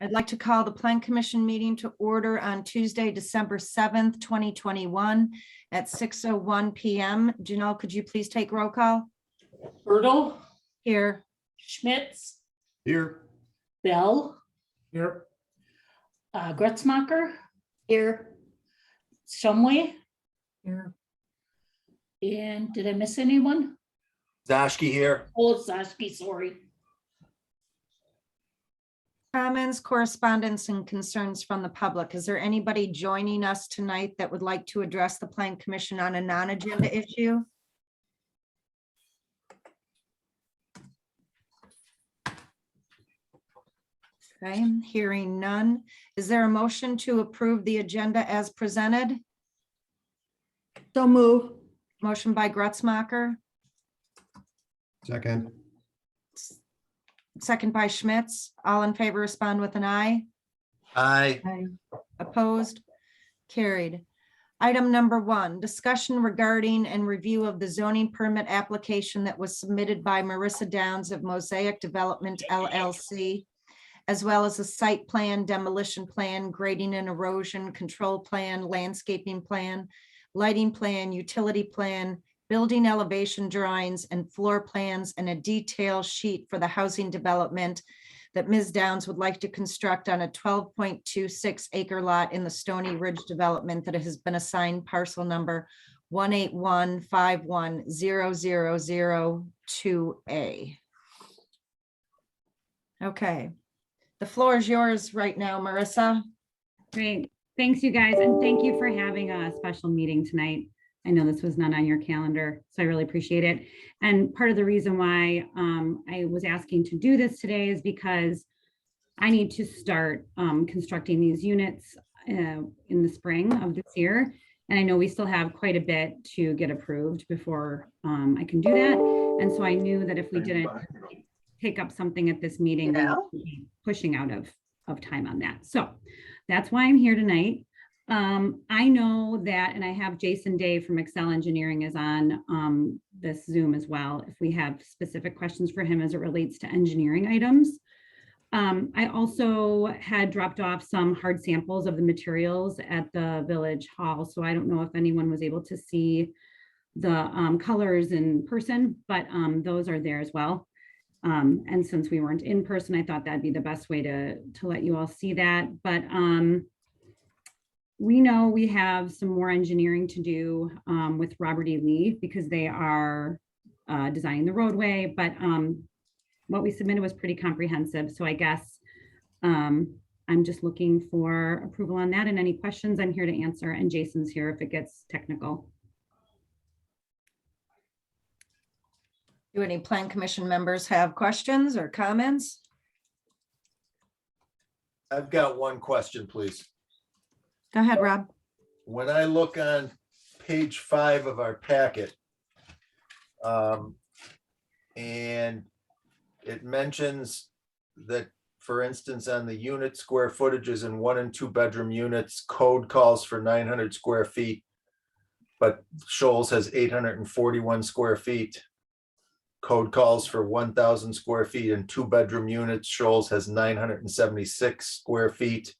I'd like to call the Plan Commission meeting to order on Tuesday, December 7th, 2021 at 6:01 PM. Janelle, could you please take roll call? Bertle, Here. Schmitz, Here. Bell, Here. Gretzmacher, Here. Shumway, Here. and did I miss anyone? Zashki here. Oh, Zashki, sorry. Comments, correspondence, and concerns from the public. Is there anybody joining us tonight that would like to address the Plan Commission on a non-agenda issue? Okay, hearing none. Is there a motion to approve the agenda as presented? So move. Motion by Gretzmacher, Second. second by Schmitz. All in favor, respond with an aye. Aye. Opposed? Carried. Item number 1, discussion regarding and review of the zoning permit application that was submitted by Marissa Downs of Mosaic Development LLC, as well as a site plan, demolition plan, grading and erosion control plan, landscaping plan, lighting plan, utility plan, building elevation drawings and floor plans, and a detail sheet for the housing development that Ms. Downs would like to construct on a 12.26 acre lot in the Stony Ridge development that has been assigned parcel number 181510002A. Okay, the floor is yours right now, Marissa. Great. Thanks, you guys. And thank you for having a special meeting tonight. I know this was not on your calendar, so I really appreciate it. And part of the reason why I was asking to do this today is because I need to start constructing these units in the spring of this year. And I know we still have quite a bit to get approved before I can do that. And so I knew that if we didn't take up something at this meeting, we would be pushing out of time on that. So that's why I'm here tonight. I know that, and I have Jason Day from Excel Engineering is on this Zoom as well, if we have specific questions for him as it relates to engineering items. I also had dropped off some hard samples of the materials at the Village Hall, so I don't know if anyone was able to see the colors in person, but those are there as well. And since we weren't in person, I thought that'd be the best way to let you all see that. But we know we have some more engineering to do with Robert E. Lee because they are designing the roadway, but what we submitted was pretty comprehensive. So I guess I'm just looking for approval on that, and any questions I'm here to answer, and Jason's here if it gets technical. Do any Plan Commission members have questions or comments? I've got one question, please. Go ahead, Rob. When I look on page 5 of our packet, and it mentions that, for instance, on the unit square footages in 1 and 2 bedroom units, code calls for 900 square feet, but Shoals has 841 square feet. Code calls for 1,000 square feet in 2 bedroom units. Shoals has 976 square feet.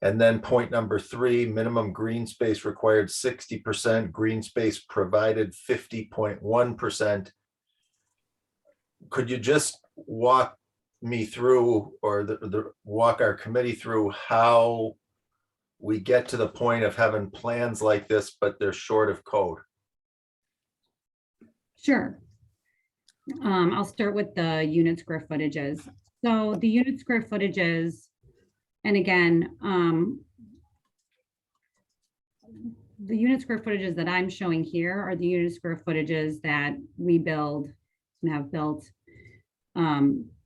And then point number 3, minimum green space required 60%, green space provided 50.1%. Could you just walk me through, or walk our committee through, how we get to the point of having plans like this, but they're short of code? Sure. I'll start with the unit square footages. So the unit square footages, and again, the unit square footages that I'm showing here are the unit square footages that we build and have built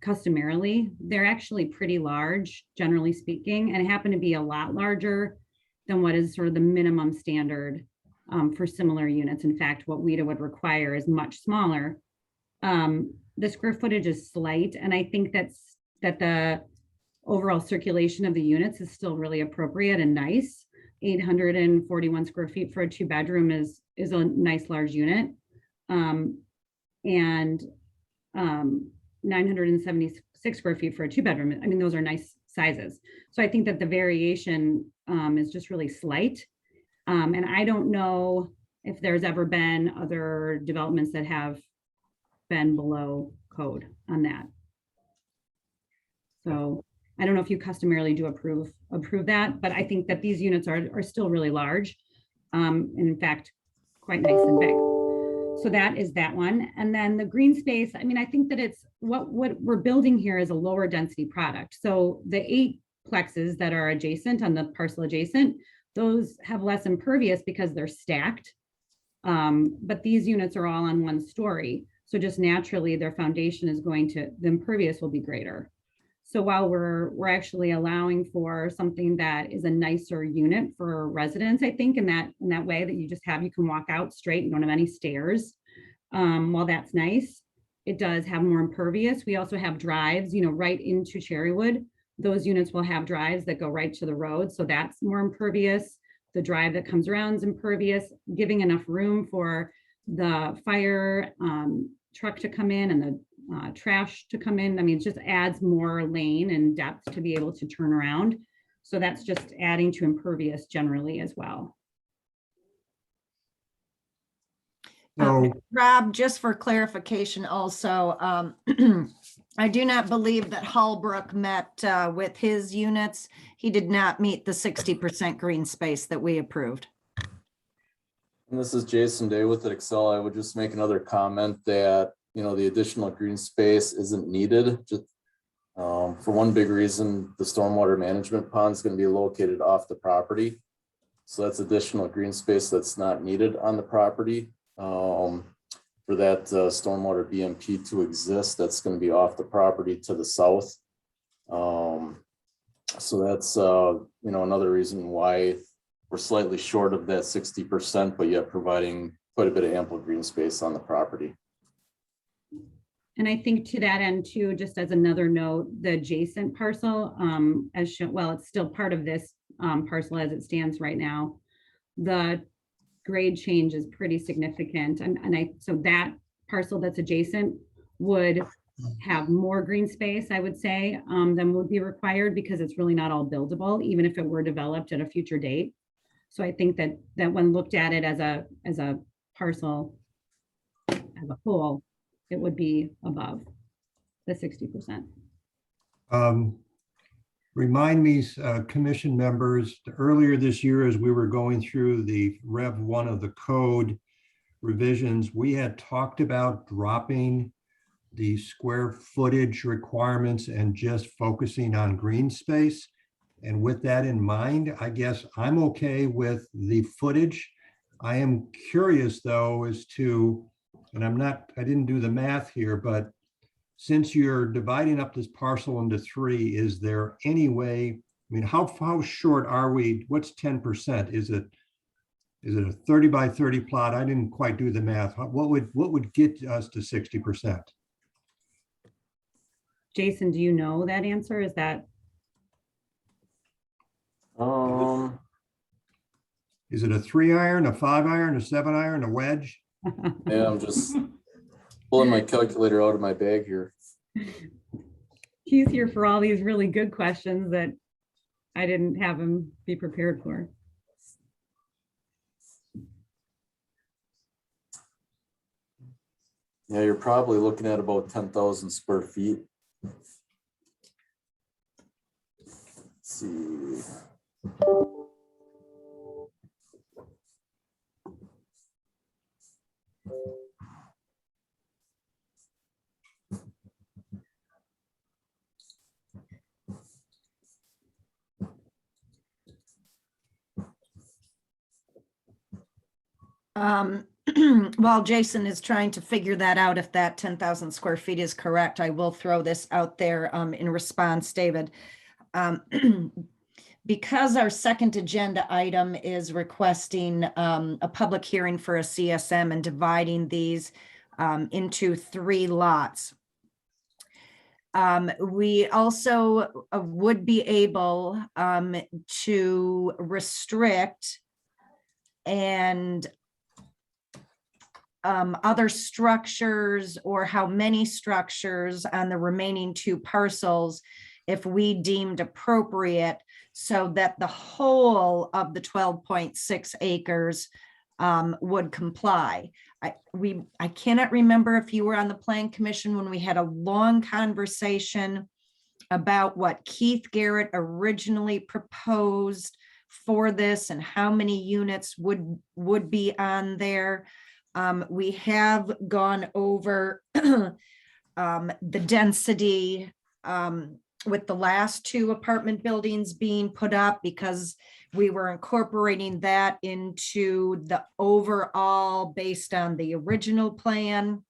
customarily. They're actually pretty large, generally speaking, and happen to be a lot larger than what is sort of the minimum standard for similar units. In fact, what WIDA would require is much smaller. The square footage is slight, and I think that the overall circulation of the units is still really appropriate and nice. 841 square feet for a 2 bedroom is a nice large unit. And 976 square feet for a 2 bedroom. I mean, those are nice sizes. So I think that the variation is just really slight. And I don't know if there's ever been other developments that have been below code on that. So I don't know if you customarily do approve that, but I think that these units are still really large. And in fact, quite nice and big. So that is that one. And then the green space, I mean, I think that it's what we're building here is a lower density product. So the 8 plexes that are adjacent on the parcel adjacent, those have less impervious because they're stacked. But these units are all on 1 story. So just naturally their foundation is the impervious will be greater. So while we're actually allowing for something that is a nicer unit for residents, I think in that way that you can walk out straight, you don't have any stairs. While that's nice, it does have more impervious. We also have drives, right into Cherrywood. Those units will have drives that go right to the road. So that's more impervious. The drive that comes around is impervious, giving enough room for the fire truck to come in and the trash to come in. I mean, it just adds more lane and depth to be able to turn around. So that's just adding to impervious generally as well. So, Rob, just for clarification also, I do not believe that Hallbrook met with his units. He did not meet the 60% green space that we approved. And this is Jason Day with Excel. I would just make another comment that, the additional green space isn't needed. Just for one big reason, the stormwater management pond is going to be located off the property. So that's additional green space that's not needed on the property. For that stormwater BMP to exist, that's going to be off the property to the south. So that's, another reason why we're slightly short of that 60%, but yet providing quite a bit of ample green space on the property. And I think to that end too, just as another note, the adjacent parcel, as shown, well, it's still part of this parcel as it stands right now. The grade change is pretty significant. So that parcel that's adjacent would have more green space, I would say, than would be required because it's really not all buildable, even if it were developed at a future date. So I think that when looked at it as a parcel as a whole, it would be above the 60%. Remind me, commission members, earlier this year, as we were going through the Rev 1 of the code revisions, we had talked about dropping the square footage requirements and just focusing on green space. And with that in mind, I guess I'm okay with the footage. I am curious though as to, and I didn't do the math here, but since you're dividing up this parcel into 3, is there any way, how short are we? What's 10%? Is it a 30 by 30 plot? I didn't quite do the math. What would get us to 60%? Jason, do you know that answer? Is that? Is it a 3-iron, a 5-iron, a 7-iron, a wedge? Yeah, I'm just pulling my calculator out of my bag here. He's here for all these really good questions that I didn't have him be prepared for. Yeah, you're probably looking at about 10,000 square feet. Let's see. While Jason is trying to figure that out, if that 10,000 square feet is correct, I will throw this out there in response, David. Because our second agenda item is requesting a public hearing for a CSM and dividing these into 3 lots. We also would be able to restrict and other structures or how many structures on the remaining 2 parcels if we deemed appropriate, so that the whole of the 12.6 acres would comply. I cannot remember if you were on the Plan Commission when we had a long conversation about what Keith Garrett originally proposed for this and how many units would be on there. We have gone over the density with the last 2 apartment buildings being put up, because we were incorporating that into the overall based on the original plan.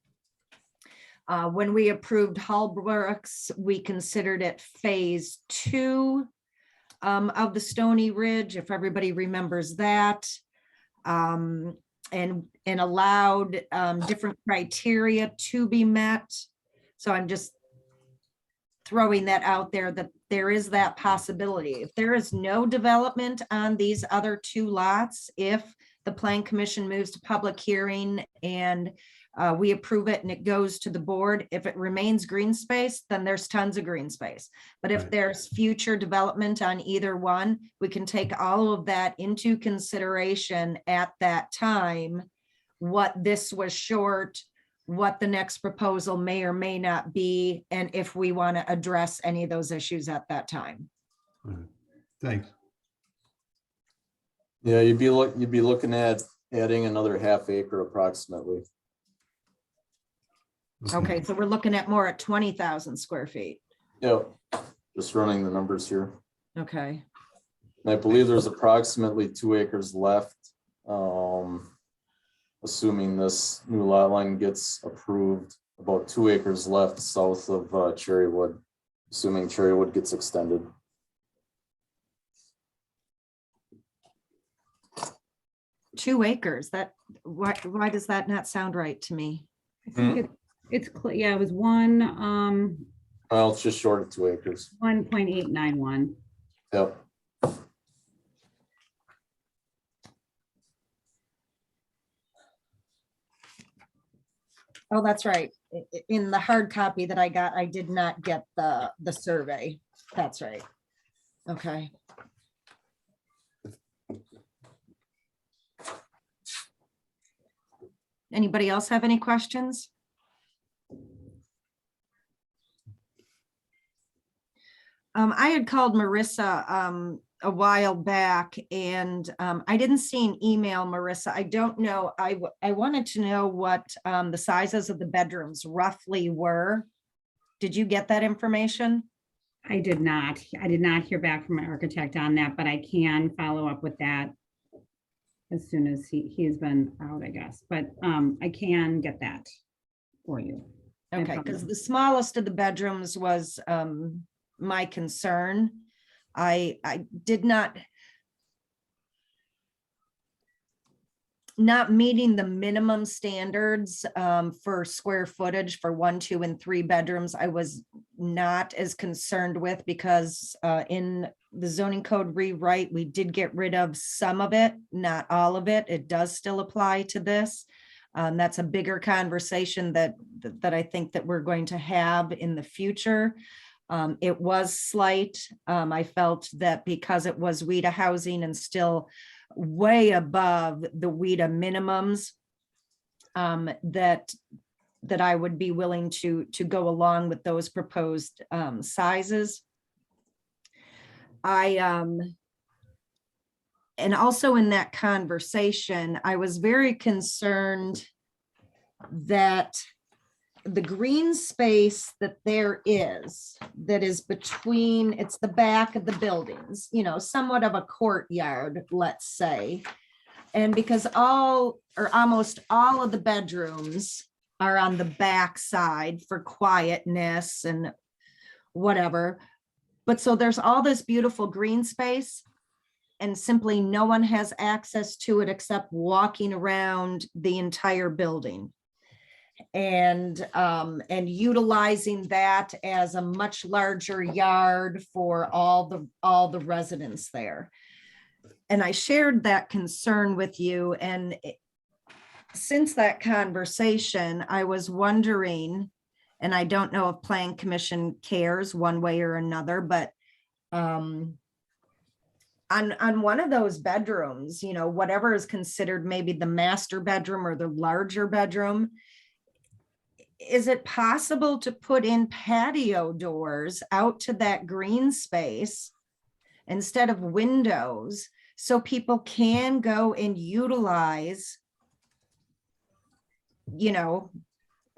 When we approved Hallbrooks, we considered it phase 2 of the Stony Ridge, if everybody remembers that. And allowed different criteria to be met. So I'm just throwing that out there, that there is that possibility. If there is no development on these other 2 lots, if the Plan Commission moves to public hearing and we approve it and it goes to the board, if it remains green space, then there's tons of green space. But if Right. there's future development on either one, we can take all of that into consideration at that time. What this was short, what the next proposal may or may not be, and if we want to address any of those issues at that time. Thanks. Yeah, you'd be looking at adding another half acre approximately. Okay, so we're looking at more at 20,000 square feet. Yep, just running the numbers here. Okay, And I believe there's approximately 2 acres left. Assuming this new lot line gets approved, about 2 acres left south of Cherrywood, assuming Cherrywood gets extended. two acres, why does that not sound right to me? I think yeah, it was 1, Well, it's just short of 2 acres. 1.891. Yep. Oh, that's right. In the hard copy that I got, I did not get the survey. That's right. Okay. Anybody else have any questions? I had called Marissa a while back and I didn't see an email, Marissa. I don't know. I wanted to know what the sizes of the bedrooms roughly were. Did you get that information? I did not hear back from my architect on that, but I can follow up with that as soon as he has been out, I guess, but I can get that for you. No Okay, problem. because the smallest of the bedrooms was my concern. I did not meeting the minimum standards for square footage for 1, 2, and 3 bedrooms. I was not as concerned with, because in the zoning code rewrite, we did get rid of some of it, not all of it. It does still apply to this. That's a bigger conversation that I think that we're going to have in the future. It was slight. I felt that because it was WIDA housing and still way above the WIDA minimums, that I would be willing to go along with those proposed sizes. And also in that conversation, I was very concerned that the green space that is between, it's the back of the buildings, somewhat of a courtyard, let's say. And because all or almost all of the bedrooms are on the back side for quietness and whatever. But so there's all this beautiful green space, and simply no one has access to it except walking around the entire building. And utilizing that as a much larger yard for all the residents there. And I shared that concern with you. And since that conversation, I was wondering, And I don't know if Plan Commission cares one way or another, but on one of those bedrooms, you know, whatever is considered maybe the master bedroom or the larger bedroom, is it possible to put in patio doors out to that green space instead of windows so people can go and utilize, you know,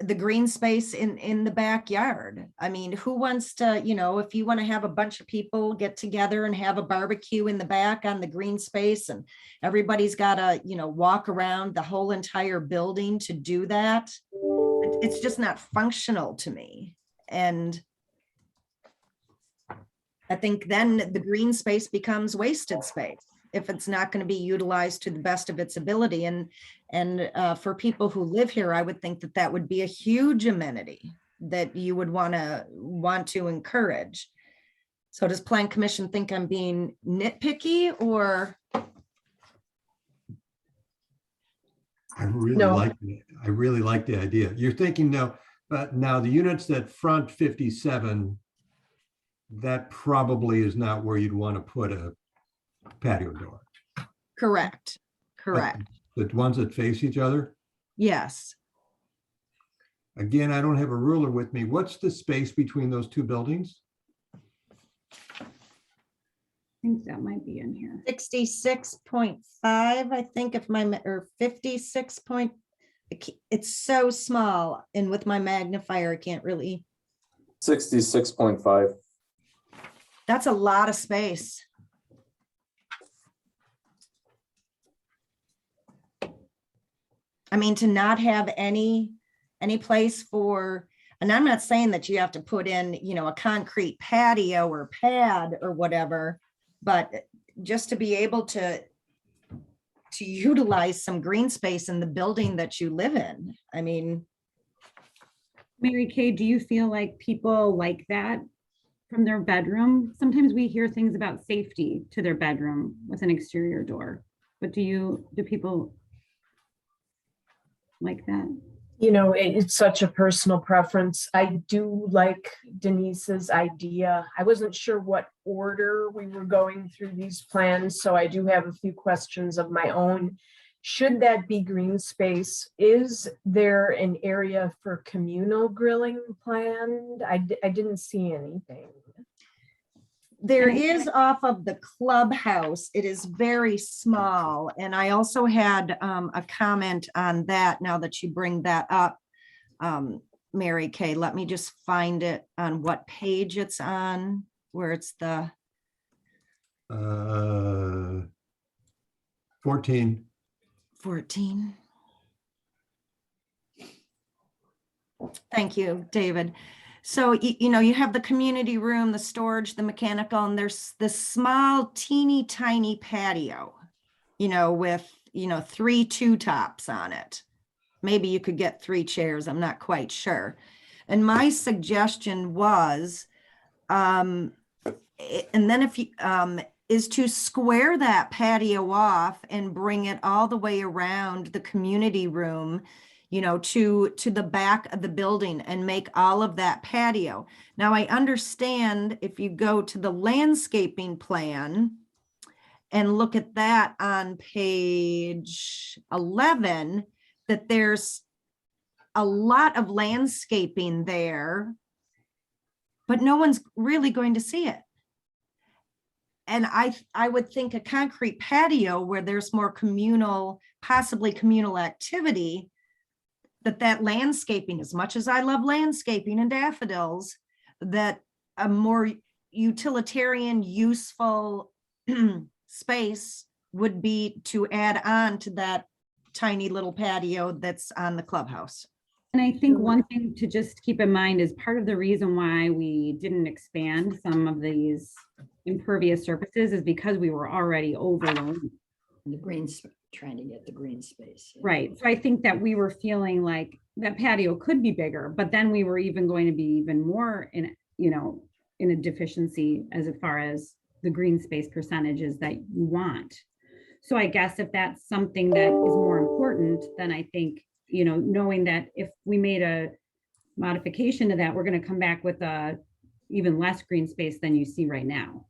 the green space in the backyard? I mean, who wants to, you know, if you want to have a bunch of people get together and have a barbecue in the back on the green space and everybody's got to, you know, walk around the whole entire building to do that, it's just not functional to me. And I think then the green space becomes wasted space if it's not going to be utilized to the best of its ability. And for people who live here, I would think that that would be a huge amenity that you would want to encourage. So does Plan Commission think I'm being nitpicky, or? I really No. like the idea. You're thinking now, but now the units that front 57, that probably is not where you'd want to put a patio door. Correct, But correct. The ones that face each other, Yes. again, I don't have a ruler with me. What's the space between those two buildings? I think that might be in here. 66.5, I think, if or 56 point, it's so small, and with my magnifier, I can't really, 66.5. that's a lot of space. I mean, to not have any place for, and I'm not saying that you have to put in, you know, a concrete patio or pad or whatever, but just to be able to utilize some green space in the building that you live in. I mean, Mary Kay, do you feel like people like that from their bedroom? Sometimes we hear things about safety to their bedroom with an exterior door, but do people like that? You know, it's such a personal preference. I do like Denise's idea. I wasn't sure what order we were going through these plans, so I do have a few questions of my own. Should that be green space? Is there an area for communal grilling planned? I didn't see anything. there is off of the clubhouse. It is very small. And I also had a comment on that now that you bring that up. Mary Kay, let me just find it on what page it's on, where it's the 14. 14. Thank you, David. So, you know, you have the community room, the storage, the mechanical, and there's this small, teeny tiny patio, you know, with, you know, 3 2-tops on it. Maybe you could get 3 chairs. I'm not quite sure. And my suggestion was, and then if you, is to square that patio off and bring it all the way around the community room, you know, to the back of the building and make all of that patio. Now, I understand if you go to the landscaping plan and look at that on page 11, that there's a lot of landscaping there, but no one's really going to see it. And I would think a concrete patio where there's more communal, possibly communal activity, that landscaping, as much as I love landscaping and daffodils, that a more utilitarian, useful space would be to add on to that tiny little patio that's on the clubhouse. And I think one thing to just keep in mind is part of the reason why we didn't expand some of these impervious surfaces is because we were already overloaded. The green, trying to get the green space. Right. So I think that we were feeling like that patio could be bigger, but then we were even going to be even more in, you know, in a deficiency as far as the green space percentages that you want. So I guess if that's something that is more important, then I think, you know, knowing that if we made modification to that, we're going to come back with a even less green space than you see right now.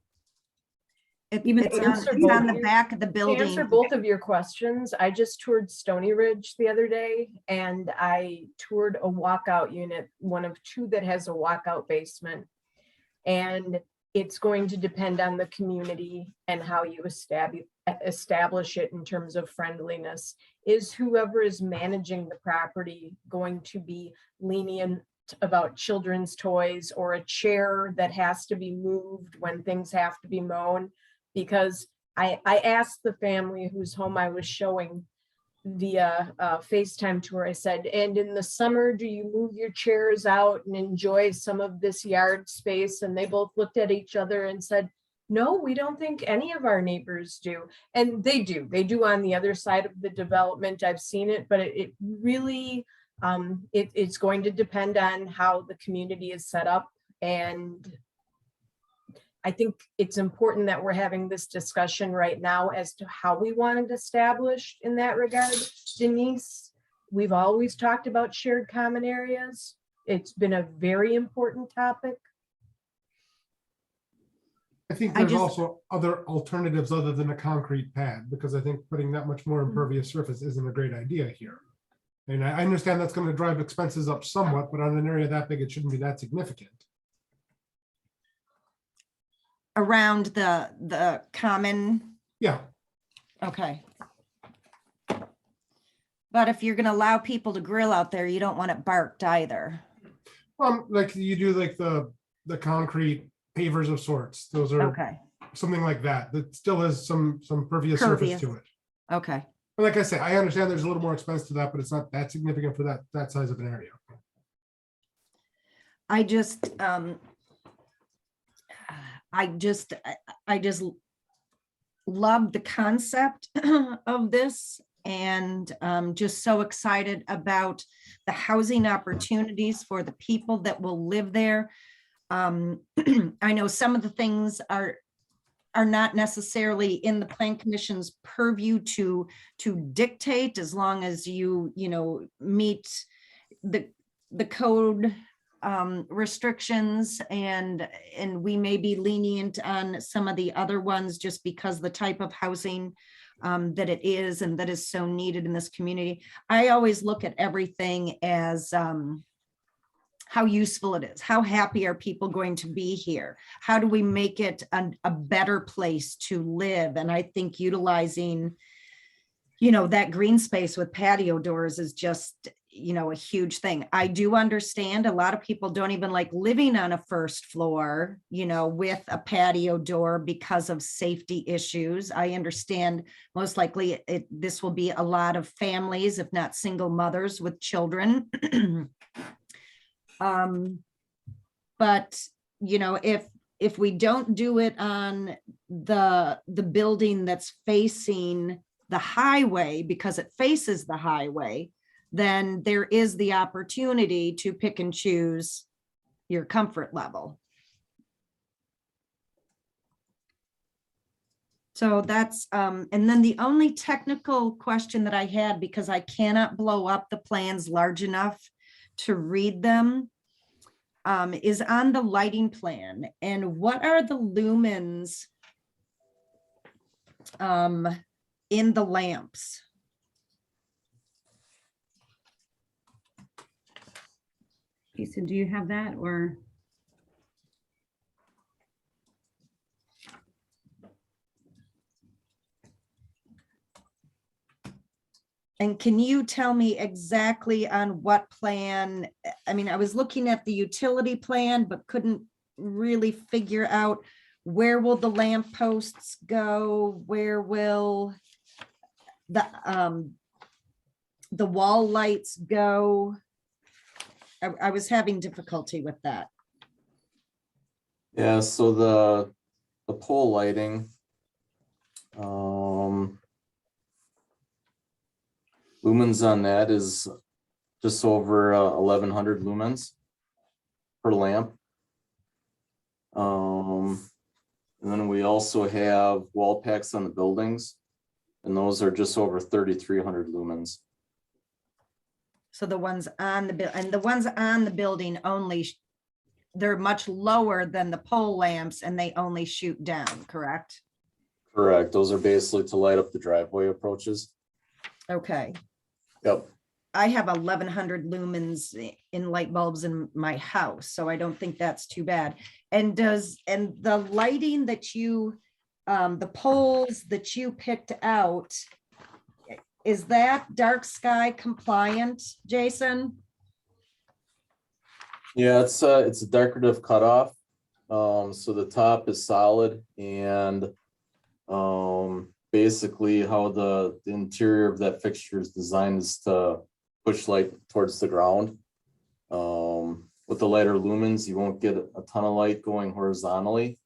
Even It's though on Answer it's on both the your- back of the To answer building. both of your questions, I just toured Stony Ridge the other day and I toured a walkout unit, one of two that has a walkout basement. And it's going to depend on the community and how you establish it in terms of friendliness. Is whoever is managing the property going to be lenient about children's toys or a chair that has to be moved when things have to be mown? Because I asked the family whose home I was showing via FaceTime tour, I said, and in the summer, do you move your chairs out and enjoy some of this yard space? And they both looked at each other and said, no, we don't think any of our neighbors do. And they do on the other side of the development. I've seen it, but it really, it's going to depend on how the community is set up. And I think it's important that we're having this discussion right now as to how we want it established in that regard. Denise, we've always talked about shared common areas. It's been a very important topic. I think I there's just- also other alternatives other than a concrete pad, because I think putting that much more impervious surface isn't a great idea here. And I understand that's going to drive expenses up somewhat, but on an area that big, it shouldn't be that significant. Around the common, Yeah, okay. But if you're gonna allow people to grill out there, you don't want it barked either. like you do like the concrete pavers of sorts. Those are Okay, something like that, that still has some pervious surface to it. okay. But like I say, I understand there's a little more expense to that, but it's not that significant for that size of an area. I just, I just love the concept of this and just so excited about the housing opportunities for the people that will live there. I know some of the things are not necessarily in the Plan Commission's purview to dictate, as long as you meet the code restrictions, and we may be lenient on some of the other ones just because the type of housing that it is and that is so needed in this community. I always look at everything as how useful it is. How happy are people going to be here? How do we make it a better place to live? And I think utilizing, that green space with patio doors is just, a huge thing. I do understand a lot of people don't even like living on a first floor, with a patio door because of safety issues. I understand most likely this will be a lot of families, if not single mothers with children. But if we don't do it on the building that's facing the highway because it faces the highway, then there is the opportunity to pick and choose your comfort level. So that's, and then the only technical question that I had, because I cannot blow up the plans large enough to read them, is on the lighting plan. And what are the lumens in the lamps? Lisa, do you have that, or? And can you tell me exactly on what plan? I mean, I was looking at the utility plan, but couldn't really figure out where will the lamp posts go? Where will the wall lights go? I was having difficulty with that. Yeah, so the pole lighting. Lumens on that is just over 1,100 lumens per lamp. And then we also have wall packs on the buildings, and those are just over 3,300 lumens. So the ones on and the ones on the building only, they're much lower than the pole lamps and they only shoot down, correct? Correct. Those are basically to light up the driveway approaches. Okay. Yep. I have 1,100 lumens in light bulbs in my house, so I don't think that's too bad. And the lighting that you, the poles that you picked out, is that dark sky compliant, Jason? Yeah, it's a decorative cutoff. So the top is solid and basically how the interior of that fixture is designed is to push light towards the ground. With the lighter lumens, you won't get a ton of light going horizontally.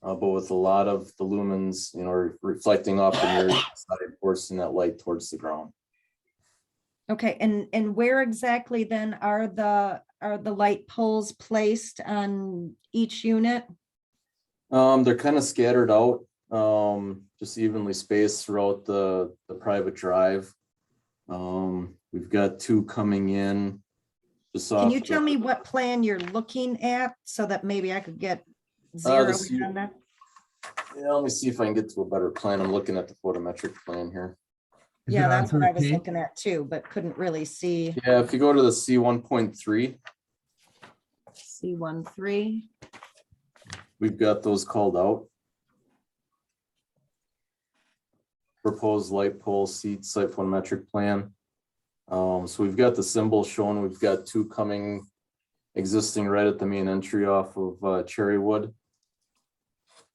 But with a lot of the lumens, reflecting off the mirror side, forcing that light towards the ground. Okay, and where exactly then are the light poles placed on each unit? They're kind of scattered out, just evenly spaced throughout the private drive. We've got 2 coming in. Can you tell me what plan you're looking at so that maybe I could get zero on that? Yeah, let me see if I can get to a better plan. I'm looking at the photometric plan here. Is it Yeah, on that's what I was 13? looking at too, but couldn't really see. Yeah, if you go to the C1.3, C13. we've got those called out. Proposed light pole seat site photometric plan. So we've got the symbol shown. We've got 2 coming existing right at the main entry off of Cherrywood.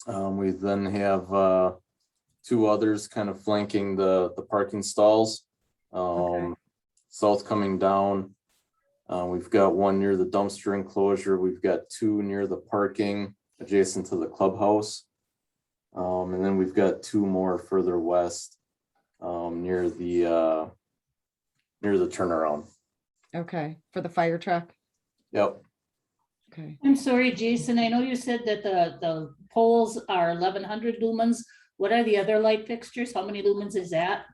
We then have 2 others kind of flanking the parking stalls. Okay. South coming down. We've got 1 near the dumpster enclosure. We've got 2 near the parking adjacent to the clubhouse. And then we've got 2 more further west near the turnaround. Okay, for the fire truck. Yep. Okay. I'm sorry, Jason, I know you said that the poles are 1,100 lumens. What are the other light fixtures? How many lumens is that?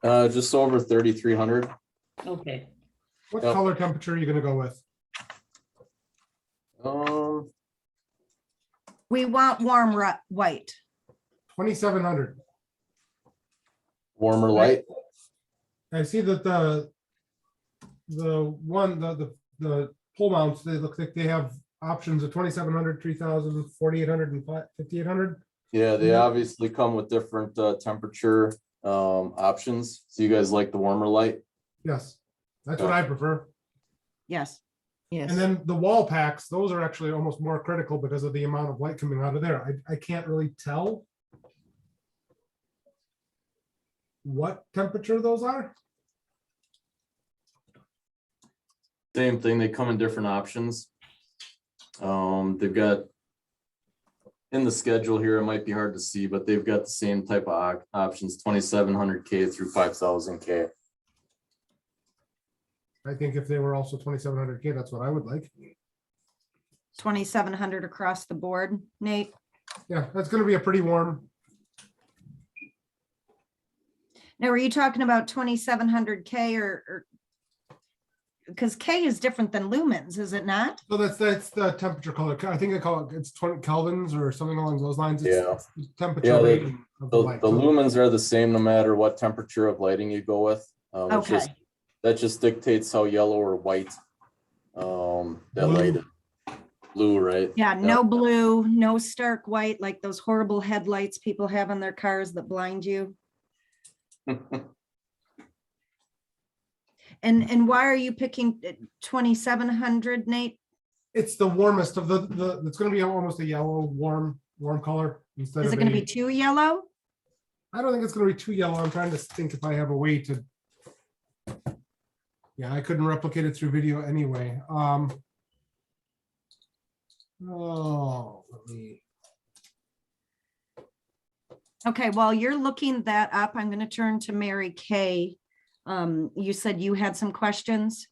Just over 3,300. Okay, What Yep. color temperature are you gonna go with? We want warm white. 2,700. Warmer light. I see that the pole mounts, they look like they have options of 2,700, 3,000, 4,800 and 5,800. Yeah, they Mhm. obviously come with different temperature options. So you guys like the warmer light? Yes, that's what I prefer. Yes. And Yes, then the wall packs, those are actually almost more critical because of the amount of light coming out of there. I can't really tell what temperature those are. Same thing, they come in different options. They've got in the schedule here, it might be hard to see, but they've got the same type of options, 2,700K through 5,000K. I think if they were also 2,700K, that's what I would like. 2,700 across the board, Nate. Yeah, that's gonna be a pretty warm. Now, are you talking about 2,700K or because K is different than lumens, is it not? So that's the temperature color. I think they call it, it's 20 kelvins or something along those lines. It's Yeah. the Temperature Yeah, rating of the The light. lumens are the same no matter what temperature of lighting you go with. It's just- Okay, That just dictates how yellow or white that Blue. light is. Blue, right? yeah, no blue, no stark white, like those horrible headlights people have on their cars that blind you. And why are you picking 2,700, Nate? It's the warmest of it's gonna be almost a yellow, warm color instead Is of it gonna a- be too yellow? I don't think it's gonna be too yellow. I'm trying to think if I have a way to. Yeah, I couldn't replicate it through video anyway. Let me. Okay, while you're looking that up, I'm gonna turn to Mary Kay. You said you had some questions?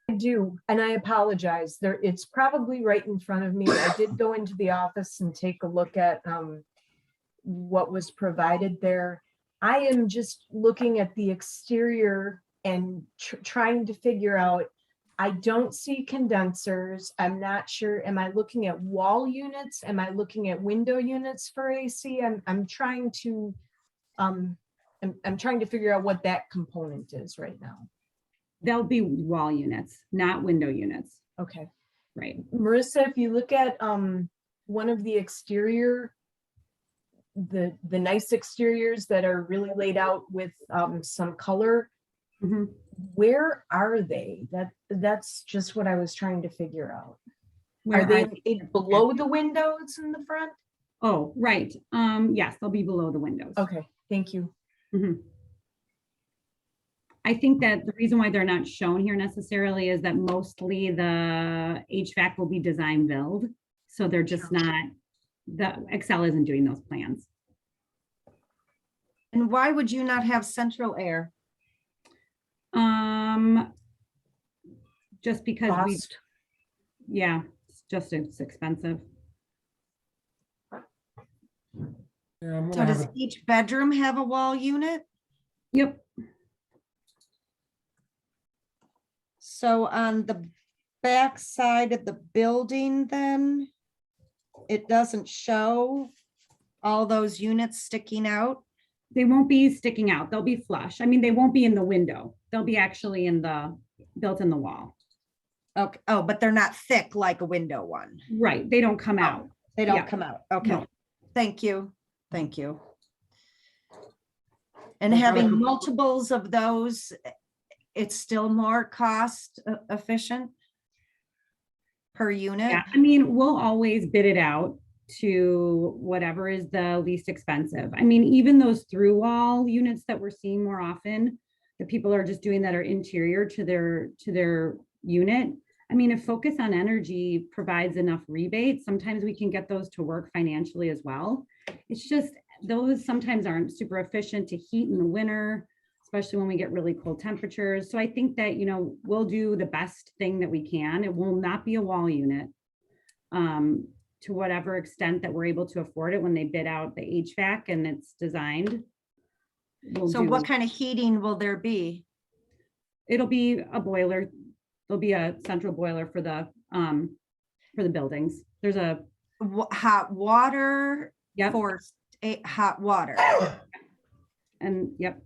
I do, and I apologize. It's probably right in front of me. I did go into the office and take a look at what was provided there. I am just looking at the exterior and trying to figure out, I don't see condensers. I'm not sure. Am I looking at wall units? Am I looking at window units for AC? I'm trying to, I'm trying to figure out what that component is right now. They'll be wall units, not window units, Okay. right? Marissa, if you look at one of the exterior, the nice exteriors that are really laid out with some color, Mhm. where are they? That's just what I was trying to figure out. Where Are they they? below the windows in the front? Oh, right. Yes, they'll be below the windows. Okay, thank you. Mhm. I think that the reason why they're not shown here necessarily is that mostly the HVAC will be design build. So they're just not, the Excel isn't doing those plans. And why would you not have central air? Just because we, Cost? yeah, it's expensive. Yeah, I'm So gonna have does it. each bedroom have a wall unit? Yep. So on the back side of the building, then it doesn't show all those units sticking out? They won't be sticking out. They'll be flush. I mean, they won't be in the window. They'll be actually built in the wall. Okay, oh, but they're not thick like a window one. Right. They don't come out. They don't Yeah. come out. Okay, No. thank you. Thank you. And Well, having kind of- multiples of those, it's still more cost efficient per unit? Yeah, I mean, we'll always bid it out to whatever is the least expensive. I mean, even those through wall units that we're seeing more often, the people are just doing that are interior to their unit. I mean, if Focus on Energy provides enough rebates, sometimes we can get those to work financially as well. It's just, those sometimes aren't super efficient to heat in the winter, especially when we get really cold temperatures. So I think that, we'll do the best thing that we can. It will not be a wall unit. To whatever extent that we're able to afford it when they bid out the HVAC and it's designed. So what kind of heating will there be? It'll be a boiler. There'll be a central boiler for the buildings. There's a, Hot water yep, for hot water? and yep,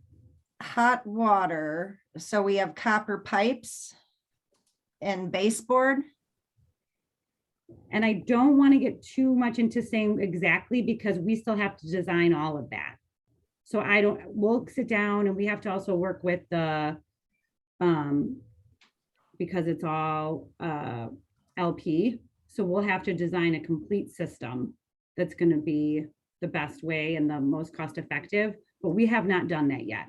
Hot water, so we have copper pipes and baseboard? and I don't want to get too much into saying exactly because we still have to design all of that. So we'll sit down and we have to also work with the, because it's all LP. So we'll have to design a complete system that's going to be the best way and the most cost effective, but we have not done that yet.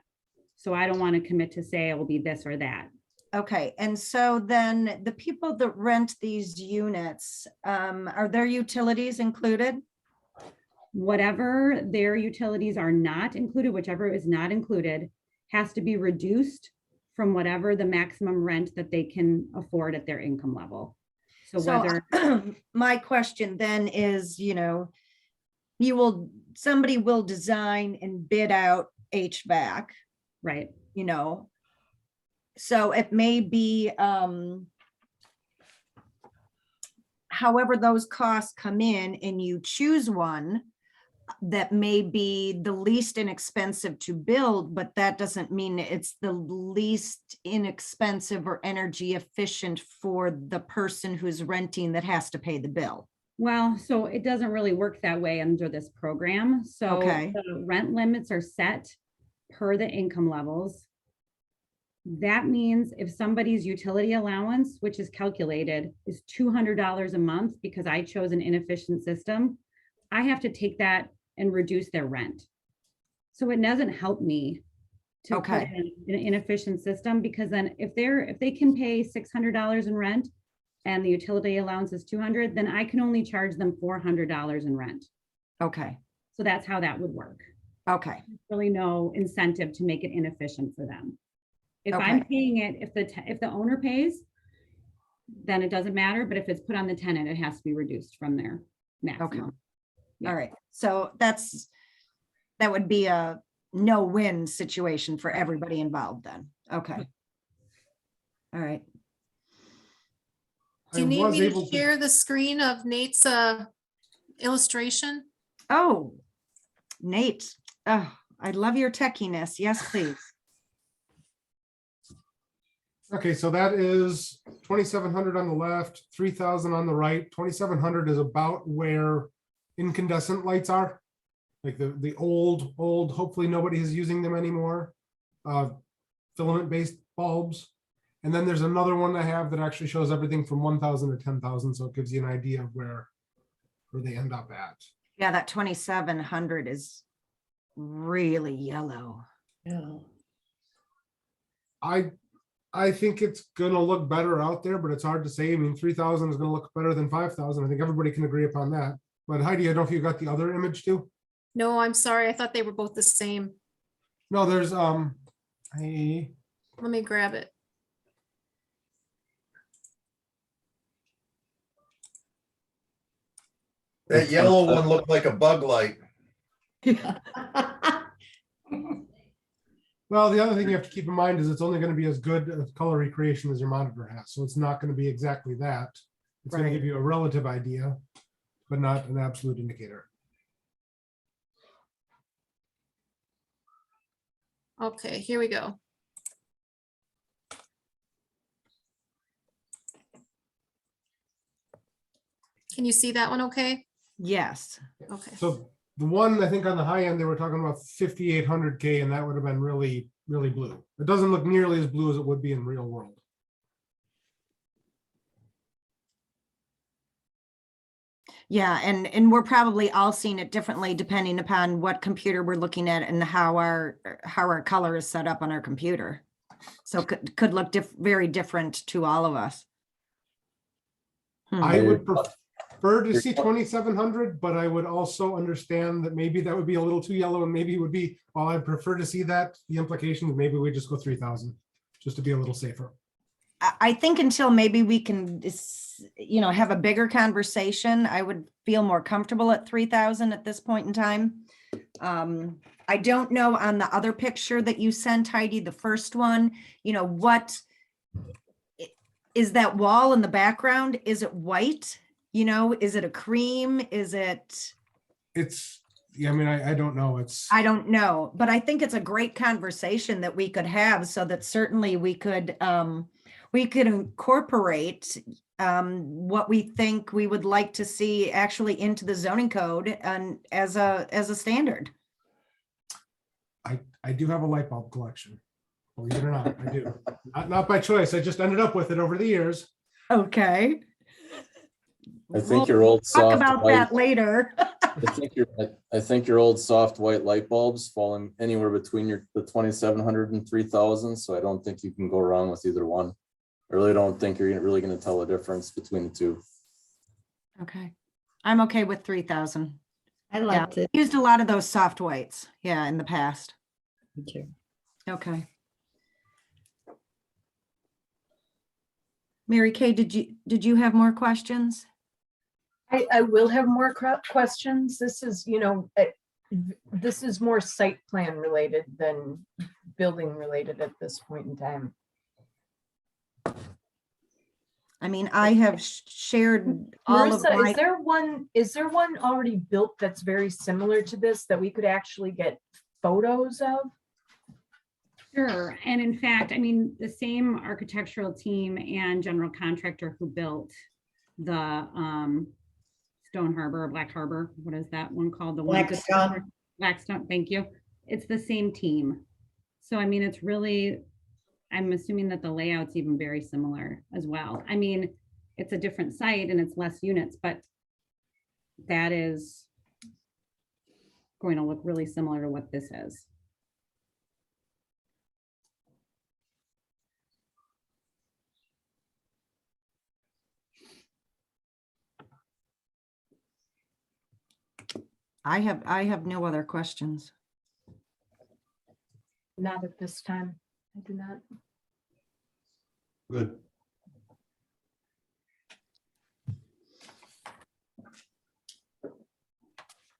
So I don't want to commit to say it will be this or that. Okay, and so then the people that rent these units, are their utilities included? Whatever their utilities are not included, whichever is not included, has to be reduced from whatever the maximum rent that they can afford at their income level. So So whether, my question then is, somebody will design and bid out HVAC, right, so it may be, however those costs come in and you choose one that may be the least inexpensive to build, but that doesn't mean it's the least inexpensive or energy efficient for the person who's renting that has to pay the bill. well, so it doesn't really work that way under this program. So Okay. the rent limits are set per the income levels. That means if somebody's utility allowance, which is calculated, is $200 a month because I chose an inefficient system, I have to take that and reduce their rent. So it doesn't help me to put Okay. in an inefficient system because then if they can pay $600 in rent and the utility allowance is $200, then I can only charge them $400 in rent. Okay, So that's how that would work. okay, Really no incentive to make it inefficient for them. If I'm Okay. paying it, if the owner pays, then it doesn't matter, but if it's put on the tenant, it has to be reduced from their maximum. Yeah. all right. So that would be a no-win situation for everybody involved then. Okay, All right. Do you I need was me able to share the screen of Nate's illustration? Oh, Nate, oh, I love your techiness. Yes, please. Okay, so that is 2,700 on the left, 3,000 on the right. 2,700 is about where incandescent lights are. Like the old, hopefully nobody is using them anymore. Filament-based bulbs. And then there's another one I have that actually shows everything from 1,000 to 10,000. So it gives you an idea of where they end up at. Yeah, that 2,700 is really yellow. Yeah. I think it's gonna look better out there, but it's hard to say. I mean, 3,000 is gonna look better than 5,000. I think everybody can agree upon that. But Heidi, I don't know if you got the other image too. No, I'm sorry. I thought they were both the same. No, there's Let me grab it. That yellow one looked like a bug light. well, the other thing you have to keep in mind is it's only going to be as good a color recreation as your monitor has. So it's not going to be exactly that. It's going Right. to give you a relative idea, but not an absolute indicator. Okay, here we go. Can you see that one okay? Yes. Okay. So the one, I think on the high end, they were talking about 5,800K, and that would have been really, really blue. It doesn't look nearly as blue as it would be in real world. Yeah, and we're probably all seeing it differently depending upon what computer we're looking at and how our color is set up on our computer. So could look very different to all of us. I would prefer to see 2,700, but I would also understand that maybe that would be a little too yellow, and maybe it would be, while I prefer to see that, the implication is maybe we just go 3,000, just to be a little safer. I think until maybe we can, have a bigger conversation, I would feel more comfortable at 3,000 at this point in time. I don't know on the other picture that you sent, Heidi, the first one, what is that wall in the background? Is it white? Is it a cream? Is it? Yeah, I mean, I don't know. I don't know, but I think it's a great conversation that we could have so that certainly we could incorporate what we think we would like to see actually into the zoning code and as a standard. I do have a light bulb collection. Believe it or not, I do. Not by choice. I just ended up with it over the years. Okay. I think your old Talk soft about white, that later. I think your old soft white light bulbs falling anywhere between the 2,700 and 3,000. So I don't think you can go wrong with either one. I really don't think you're really going to tell a difference between the two. Okay. I'm okay with 3,000. I Yeah, liked it. used a lot of those soft whites. Yeah, in the past. Me too. Okay. Mary Kay, did you have more questions? I will have more questions. This is, this is more site plan related than building related at this point in time. I mean, I have shared all of Marissa, my, is there one already built that's very similar to this that we could actually get photos of? Sure. And in fact, I mean, the same architectural team and general contractor who built the Stone Harbor, Black Harbor, what is that one called? The one. Blackstone. Blackstone, thank you. It's the same team. So, I mean, it's really, I'm assuming that the layout's even very similar as well. I mean, it's a different site and it's less units, but that is going to look really similar to what this is. I have no other questions. Not at this time. I do not. Good.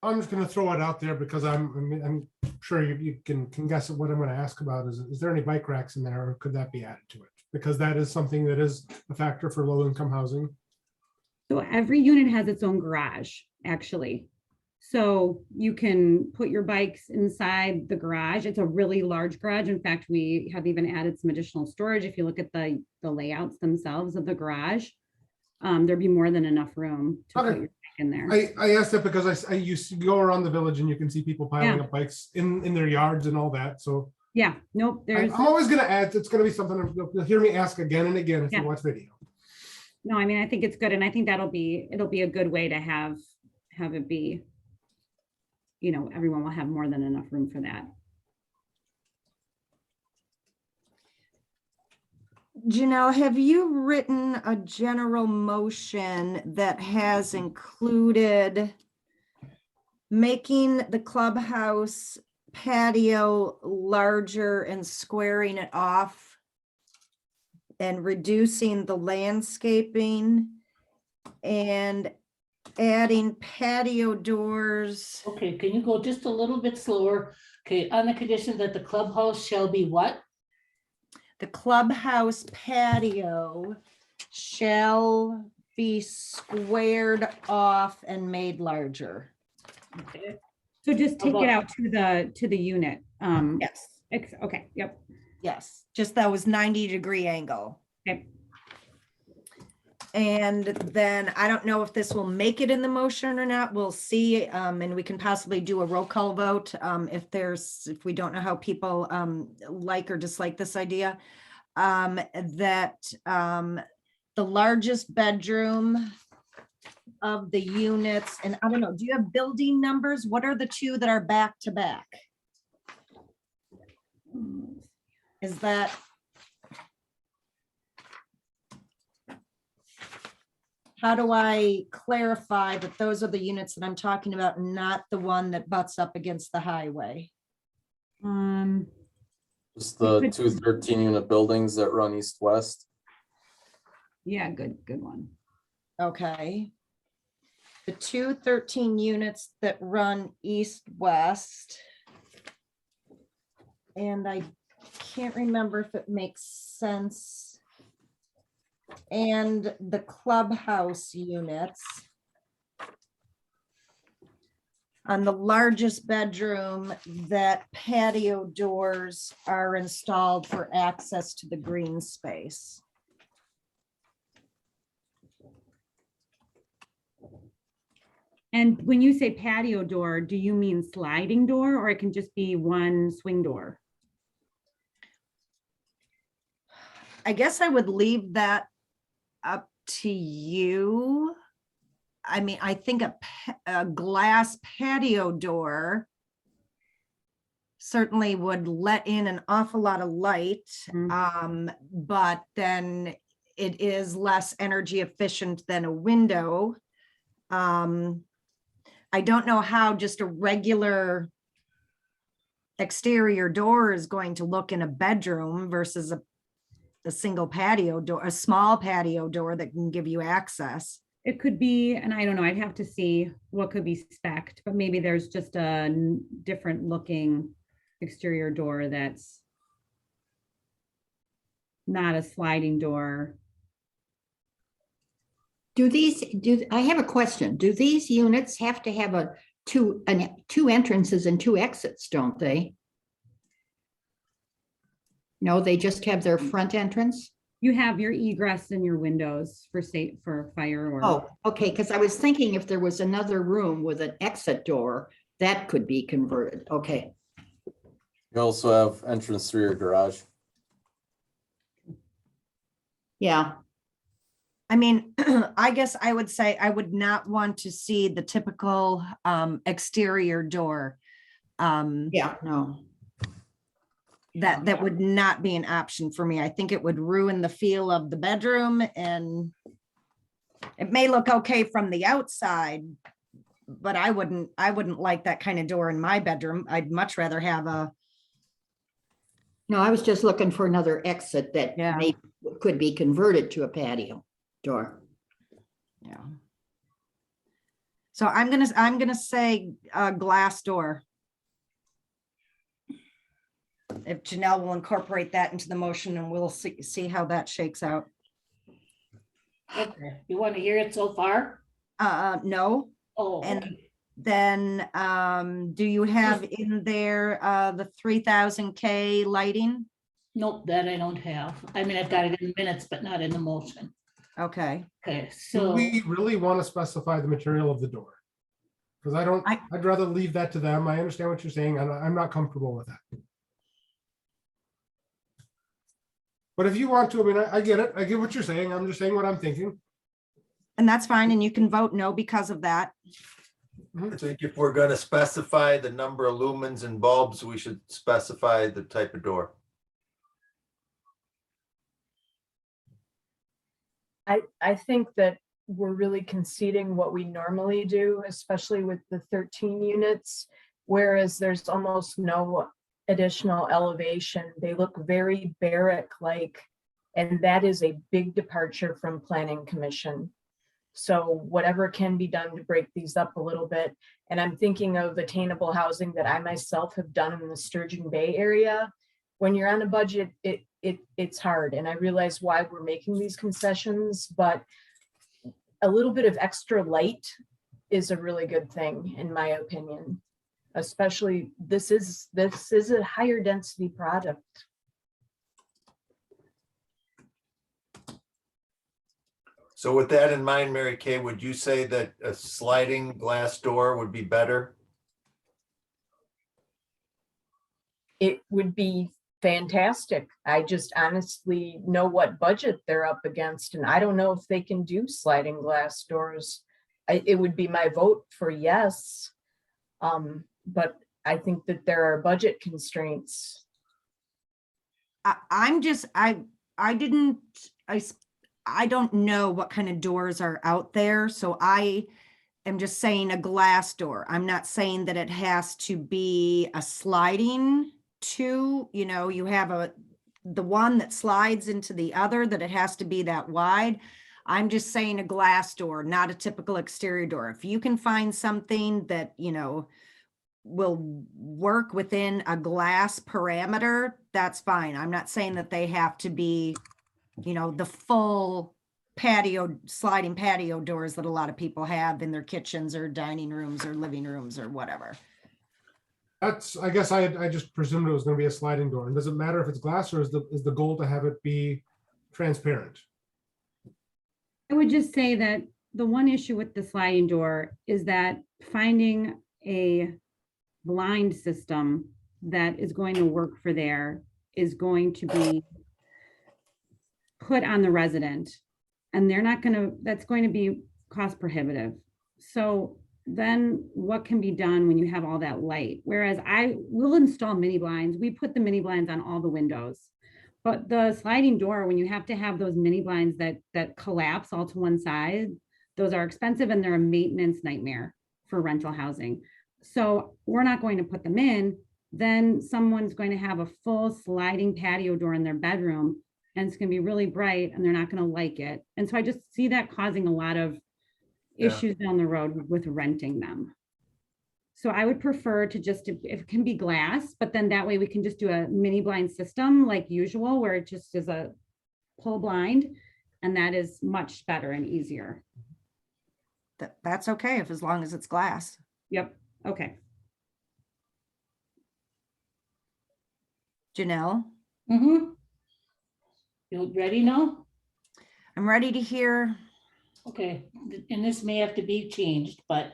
I'm just going to throw it out there because I'm sure you can guess at what I'm going to ask about. Is there any bike racks in there, or could that be added to it? because that is something that is a factor for low-income housing. So every unit has its own garage, actually. So you can put your bikes inside the garage. It's a really large garage. In fact, we have even added some additional storage. If you look at the layouts themselves of the garage, there'd be more than enough room to put Okay. your bike in there. I asked that because I used to go around the village and you can see people piling Yeah. up bikes in their yards and all that, so. Yeah, nope, there's, I'm always gonna add, it's gonna be something, you'll hear me ask again and again if you Yeah. watch video. no, I mean, I think it's good. And I think it'll be a good way to have it be, everyone will have more than enough room for that. Janelle, have you written a general motion that has included making the clubhouse patio larger and squaring it off and reducing the landscaping and adding patio doors? Okay, can you go just a little bit slower? Okay, on the condition that the clubhouse shall be what? The clubhouse patio shall be squared off and made larger. Okay, So just take it about- out to the unit. Yes, Okay, yep. yes, just that was 90-degree angle. Okay. And then I don't know if this will make it in the motion or not. We'll see. And we can possibly do a roll call vote if we don't know how people like or dislike this idea. That the largest bedroom of the units, and I don't know, do you have building numbers? What are the two that are back to back? Is that? How do I clarify that those are the units that I'm talking about, not the one that butts up against the highway? Just the could- 2 13-unit buildings that run east-west. Yeah, good one. Okay. The 2 13 units that run east-west. And I can't remember if it makes sense. And the clubhouse units. On the largest bedroom, that patio doors are installed for access to the green space. And when you say patio door, do you mean sliding door, or it can just be one swing door? I guess I would leave that up to you. I mean, I think a glass patio door certainly would let in an awful lot of light, but then it is less energy efficient than a window. I don't know how just a regular exterior door is going to look in a bedroom versus a single patio door, a small patio door that can give you access. It could be, and I don't know, I'd have to see what could be spec'd, but maybe there's just a different looking exterior door that's not a sliding door. I have a question. Do these units have to have two entrances and 2 exits, don't they? No, they just have their front entrance? You have your egress and your windows for fire or. Oh, okay, because I was thinking if there was another room with an exit door, that could be converted. Okay. You also have entrance through your garage. Yeah, I mean, I guess I would say I would not want to see the typical exterior door. yeah, no. That would not be an option for me. I think it would ruin the feel of the bedroom, and it may look okay from the outside, but I wouldn't like that kind of door in my bedroom. I'd much rather have a, No, I was just looking for another exit that Yeah. could be converted to a patio door. yeah. So I'm gonna say a glass door. if Janelle will incorporate that into the motion and we'll see how that shakes out. Okay, you want to hear it so far? No, Oh, and okay. then, do you have in there, the 3,000K lighting? Nope, that I don't have. I mean, I've got it in the minutes, but not in the motion. Okay, Okay, Do so, we really want to specify the material of the door? Because I don't, I- I'd rather leave that to them. I understand what you're saying, and I'm not comfortable with that. But if you want to, I mean, I get it. I get what you're saying. I'm just saying what I'm thinking. and that's fine, and you can vote no because of that. I think if we're gonna specify the number of lumens and bulbs, we should specify the type of door. I think that we're really conceding what we normally do, especially with the 13 units, whereas there's almost no additional elevation. They look very barrack-like, and that is a big departure from Planning Commission. So whatever can be done to break these up a little bit. And I'm thinking of attainable housing that I myself have done in the Sturgeon Bay area. When you're on a budget, it's hard. And I realize why we're making these concessions, but a little bit of extra light is a really good thing, in my opinion. Especially, this is a higher density product. So with that in mind, Mary Kay, would you say that a sliding glass door would be better? It would be fantastic. I just honestly know what budget they're up against, and I don't know if they can do sliding glass doors. It would be my vote for yes. But I think that there are budget constraints. I don't know what kind of doors are out there, so I am just saying a glass door. I'm not saying that it has to be a sliding to, you have the one that slides into the other, that it has to be that wide. I'm just saying a glass door, not a typical exterior door. If you can find something that, will work within a glass parameter, that's fine. I'm not saying that they have to be, the full sliding patio doors that a lot of people have in their kitchens or dining rooms or living rooms or whatever. I guess I just presumed it was going to be a sliding door. And does it matter if it's glass, or is the goal to have it be transparent? I would just say that the one issue with the sliding door is that finding a blind system that is going to work for there is going to be put on the resident, and that's going to be cost prohibitive. So then what can be done when you have all that light? Whereas I will install mini blinds. We put the mini blinds on all the windows. But the sliding door, when you have to have those mini blinds that collapse all to one side, those are expensive and they're a maintenance nightmare for rental housing. So we're not going to put them in. Then someone's going to have a full sliding patio door in their bedroom, and it's going to be really bright and they're not going to like it. And so I just see that causing a lot of issues down the road with renting them. So I would prefer to just, if it can be glass, but then that way we can just do a mini blind system like usual, where it just is a pull blind, and that is much better and easier. That's okay, as long as it's glass. Yep. Okay. Janelle, you ready now? I'm ready to hear. Okay, and this may have to be changed, but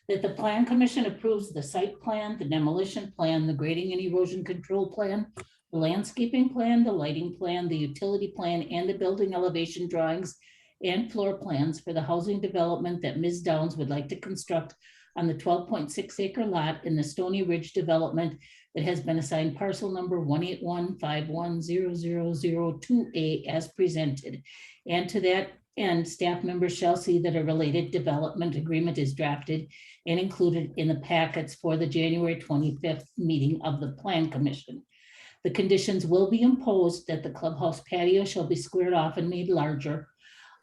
that the plan commission approves the site plan, the demolition plan, the grading and erosion control plan, the landscaping plan, the lighting plan, the utility plan, and the building elevation drawings and floor plans for the housing development that Ms. Downs would like to construct on the 12.6 acre lot in the Stony Ridge development that has been assigned parcel number 181510002A as presented. And to that end, staff members shall see that a related development agreement is drafted and included in the packets for the January 25th meeting of the Plan Commission. The conditions will be imposed that the clubhouse patio shall be squared off and made larger.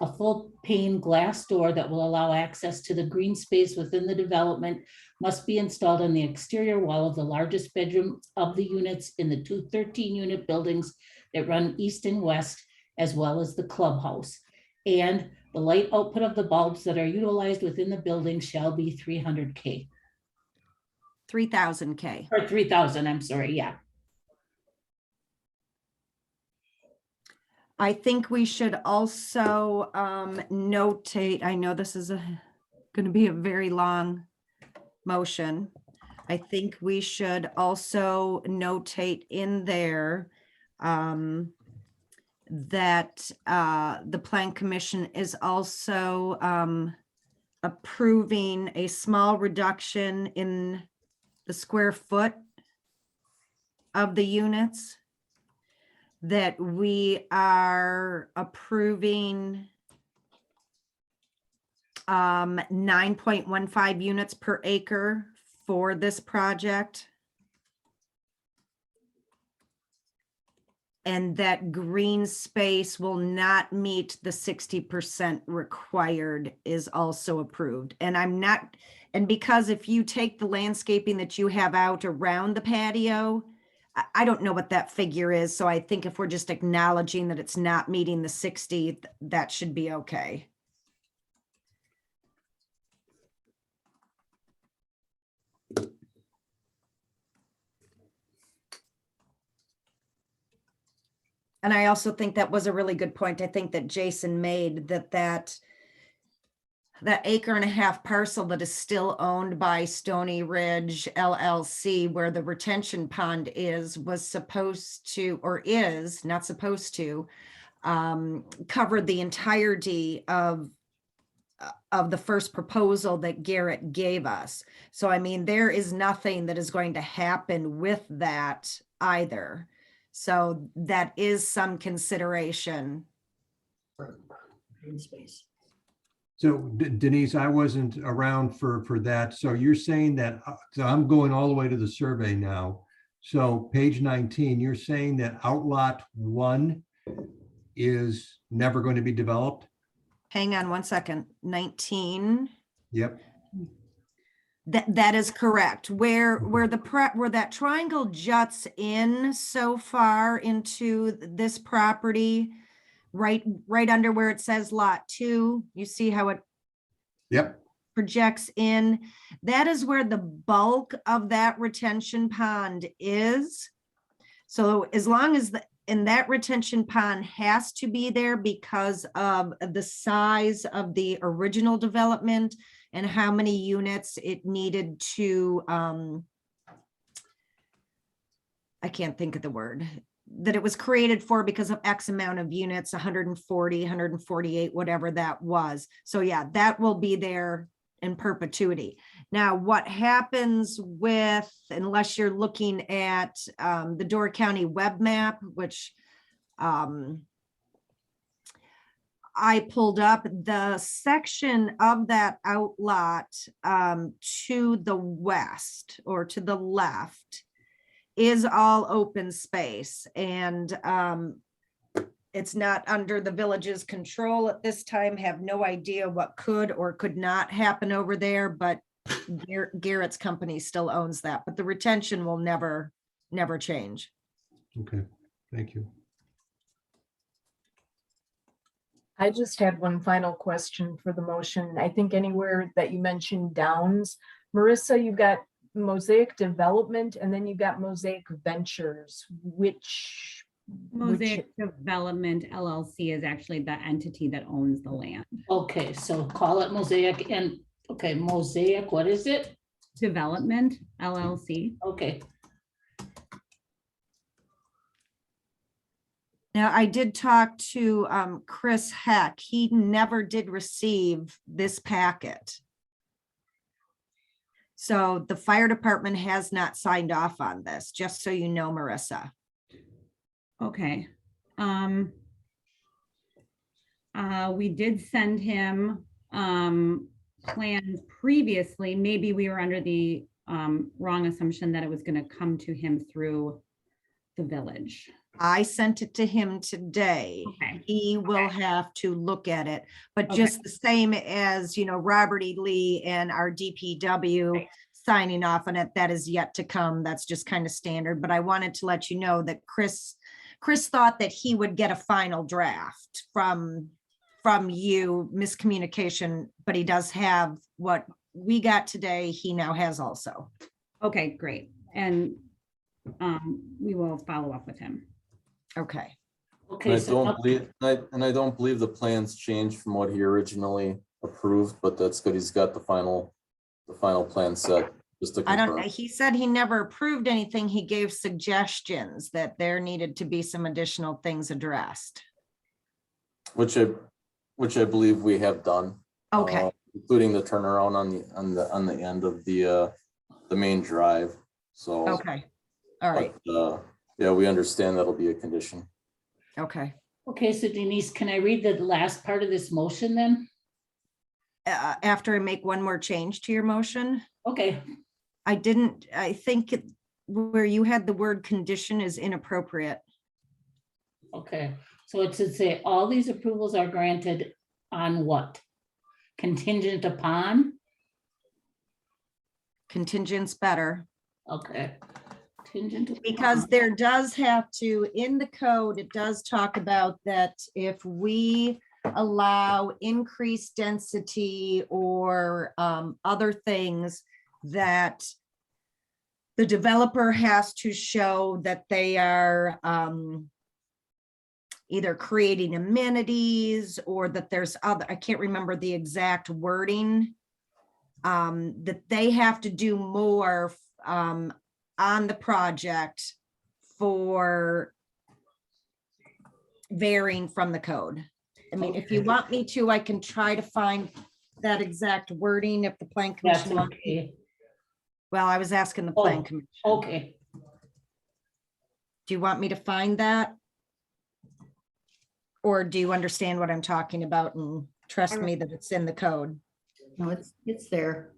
A full pane glass door that will allow access to the green space within the development must be installed on the exterior wall of the largest bedroom of the units in the two 13-unit buildings that run east and west, as well as the clubhouse. And the light output of the bulbs that are utilized within the building shall be 300 K 3,000 K. or 3,000, I'm sorry, yeah. I think we should also notate, I know this is going to be a very long motion. I think we should also notate in there that the Plan Commission is also approving a small reduction in the square foot of the units, that we are approving 9.15 units per acre for this project. And that green space will not meet the 60% required is also approved. And because if you take the landscaping that you have out around the patio, I don't know what that figure is. So I think if we're just acknowledging that it's not meeting the 60, that should be okay. And I also think that was a really good point. I think that Jason made that acre and a half parcel that is still owned by Stony Ridge LLC, where the retention pond is, was supposed to, or is not supposed to, cover the entirety of the first proposal that Garrett gave us. So, I mean, there is nothing that is going to happen with that either. So that is some consideration. Green space. So Denise, I wasn't around for that. So you're saying that, so I'm going all the way to the survey now. So page 19, you're saying that Outlot 1 is never going to be developed? Hang on one second. 19. Yep. That is correct. Where that triangle juts in so far into this property, right under where it says lot 2, you see how it Yep. projects in. That is where the bulk of that retention pond is. So as long as that retention pond has to be there because of the size of the original development and how many units it needed to, I can't think of the word, that it was created for because of X amount of units, 140, 148, whatever that was. So yeah, that will be there in perpetuity. Now, what happens with, unless you're looking at the Door County web map, which I pulled up, the section of that outlot to the west or to the left is all open space, and it's not under the village's control at this time. Have no idea what could or could not happen over there, but Garrett's company still owns that, but the retention will never change. Okay, thank you. I just had one final question for the motion. I think anywhere that you mentioned Downs, Marissa, you've got Mosaic Development and then you've got Mosaic Ventures, which Mosaic Development LLC is actually the entity that owns the land. Okay, so call it Mosaic and, okay, Mosaic, what is it? Development LLC. Okay, Now, I did talk to Chris Heck. He never did receive this packet. So the fire department has not signed off on this, just so you know, Marissa. Okay. We did send him plans previously. Maybe we were under the wrong assumption that it was going to come to him through the village. I sent it to him today. Okay. He will have to look at it, but Okay. just the same as, Robert E. Lee and our DPW Right. signing off on it, that is yet to come. That's just kind of standard, but I wanted to let you know that Chris thought that he would get a final draft from you, miscommunication, but he does have what we got today. He now has also. Okay, great. And we will follow up with him. Okay. And Okay, I so don't believe, and I don't believe the plans changed from what he originally approved, but that's good. He's got the final plan set, just to I don't know. confirm. He said he never approved anything. He gave suggestions that there needed to be some additional things addressed. Which I believe we have done. Okay, Including the turnaround on the end of the main drive, so. okay. All right, but, yeah, we understand that'll be a condition. okay. okay, so Denise, can I read the last part of this motion then? After I make one more change to your motion, Okay, I think where you had the word condition is inappropriate. okay. So it should say all these approvals are granted on what? Contingent upon? Contingent's better. Okay. Contingent upon. Because there does have to, in the code, it does talk about that if we allow increased density or other things, that the developer has to show that they are either creating amenities or that there's other, I can't remember the exact wording, that they have to do more on the project for varying from the code. I mean, if you want me to, I can try to find that exact wording if the plan That's commission. okay. Well, I was asking the plan commission. Okay, Do you want me to find that? Or do you understand what I'm talking about and trust me that it's in the code? No, it's there.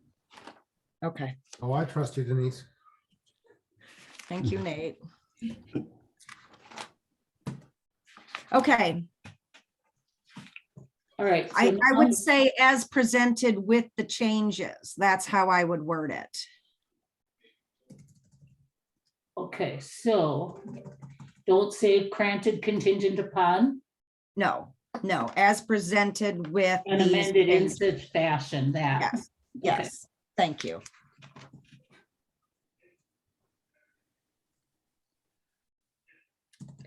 Okay, Oh, I trust you, Denise. thank you, Nate. Okay, all right. so I now- would say as presented with the changes, that's how I would word it. Okay, so don't say granted contingent upon No, as presented with. and these amended in changes. such fashion that. Yes, yes, thank you.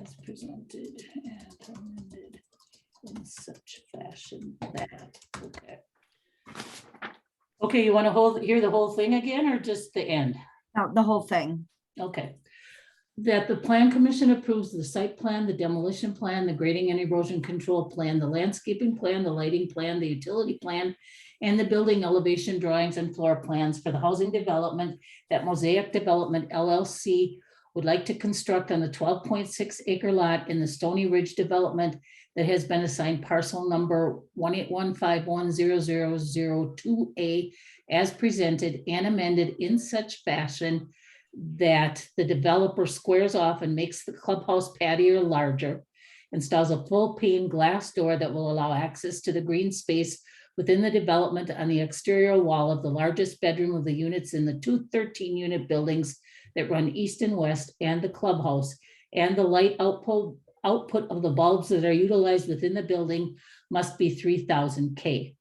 As presented and amended in such fashion that, okay. Okay, you want to hear the whole thing again or just the end? No, the whole thing. Okay. That the plan commission approves the site plan, the demolition plan, the grading and erosion control plan, the landscaping plan, the lighting plan, the utility plan, and the building elevation drawings and floor plans for the housing development that Mosaic Development LLC would like to construct on the 12.6 acre lot in the Stony Ridge development that has been assigned parcel number 181510002A as presented and amended in such fashion that the developer squares off and makes the clubhouse patio larger, installs a full pane glass door that will allow access to the green space within the development on the exterior wall of the largest bedroom of the units in the two 13-unit buildings that run east and west, and the clubhouse, and the light output of the bulbs that are utilized within the building must be 3,000 K.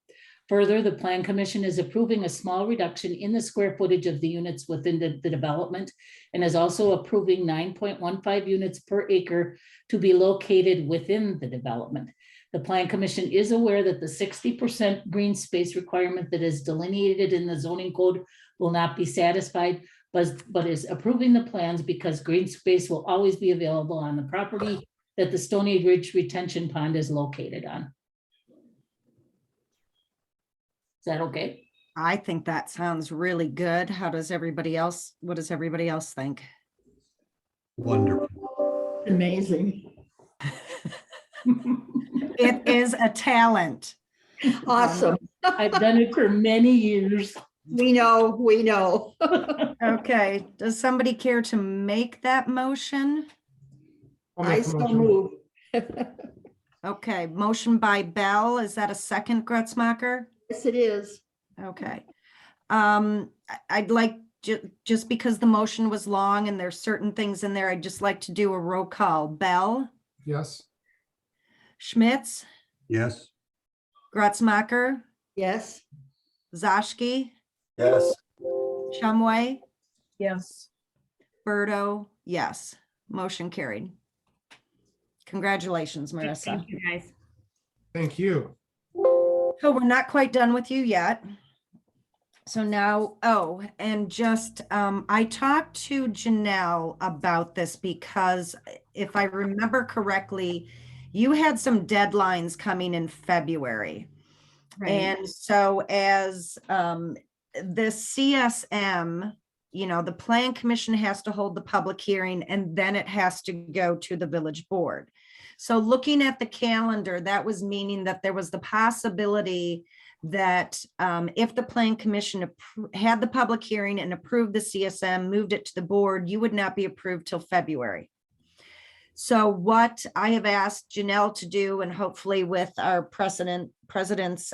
Further, the plan commission is approving a small reduction in the square footage of the units within the development and is also approving 9.15 units per acre to be located within the development. The plan commission is aware that the 60% green space requirement that is delineated in the zoning code will not be satisfied, but is approving the plans because green space will always be available on the property that the Stony Ridge retention pond is located on. Is that okay? I think that sounds really good. What does everybody else think? Wonderful. Amazing. It is a talent. Awesome. I've done it for many years. We know. Okay, does somebody care to make that motion? I'll I make the so motion. move. Okay, motion by Bell. Is that a second, Gretzmacher? Yes, it is. Okay. I'd like, just because the motion was long and there's certain things in there, I'd just like to do a roll call. Bell, Yes, Schmitz, Yes, Gretzmacher, Yes, Zashki, Yes, Shumway, Yes. Berto, yes. Motion carried. Congratulations, Marissa. Thank you, guys. thank you. So we're not quite done with you yet. So now, oh, and just, I talked to Janelle about this because if I remember correctly, you had some deadlines coming in February. Right. And so as this CSM, you know, the Plan Commission has to hold the public hearing and then it has to go to the village board. So looking at the calendar, that was meaning that there was the possibility that if the Plan Commission had the public hearing and approved the CSM, moved it to the board, you would not be approved till February. So what I have asked Janelle to do, and hopefully with our president's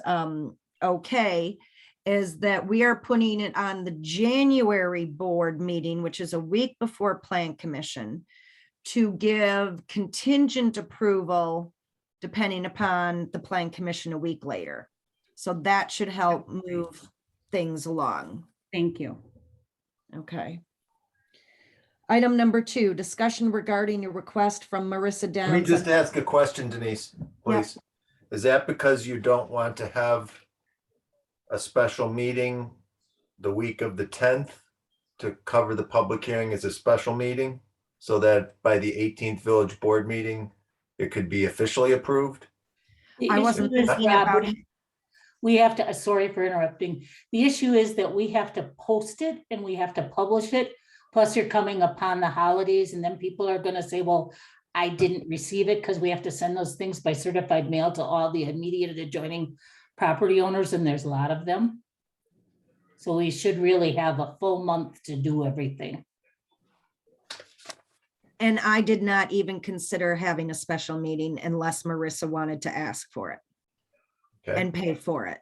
okay, is that we are putting it on the January board meeting, which is a week before Plan Commission, to give contingent approval depending upon the Plan Commission a week later. So that should help move things along. Thank you. Okay. Item number 2, discussion regarding a request from Marissa let me Downs. just ask a question, Denise, please. Is that because you don't want to have a special meeting the week of the 10th to cover the public hearing as a special meeting? So that by the 18th village board meeting, it could be officially approved? The I issue wasn't is, thinking about Rob, it. we have to, sorry for interrupting. The issue is that we have to post it and we have to publish it. Plus you're coming upon the holidays and then people are gonna say, well, I didn't receive it because we have to send those things by certified mail to all the immediate adjoining property owners, and there's a lot of them. So we should really have a full month to do everything. And I did not even consider having a special meeting unless Marissa wanted to ask for it Okay, and pay for it,